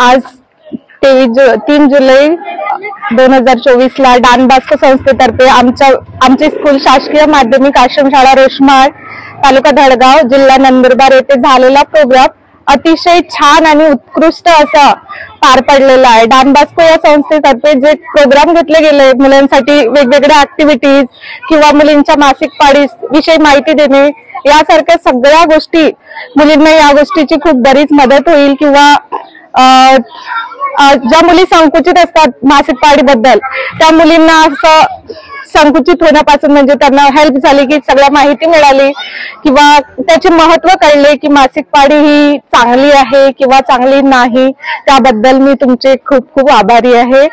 आज 3 जुलै 2024 ला don Bosco संस्थेतर्फे आमचे स्कूल शासकीय माध्यमिक आश्रमशाळा रोशमाळ तालुका धडगाव जिल्हा नंदुरबार येथे झालेला प्रोग्राम अतिशय छान आणि उत्कृष्ट असा पार पडलेला आहे। डॉन बॉस्को या संस्थेतर्फे जे प्रोग्राम घेतले गेले मुलांसाठी वेगवेगळ्या ऍक्टिव्हिटीज किंवा मुलींच्या मासिक पाळी विषयी माहिती देणे यासारख्या सगळ्या गोष्टी मुलींना या गोष्टीची खूप बरीच मदत होईल किंवा ज्या मुली संकुचित असतात मासिक पाळीबद्दल त्या मुलींना असं संकुचित होण्यापासून म्हणजे त्यांना हेल्प झाली की सगळ्या माहिती मिळाली किंवा त्याचे महत्त्व कळले की मासिक पाळी ही चांगली आहे किंवा चांगली नाही। त्याबद्दल मी तुमचे खूप खूप आभारी आहे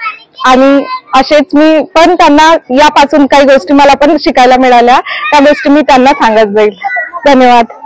आणि असेच मी पण त्यांना यापासून काही गोष्टी मला पण शिकायला मिळाल्या त्या गोष्टी मी त्यांना सांगत जाईल। धन्यवाद।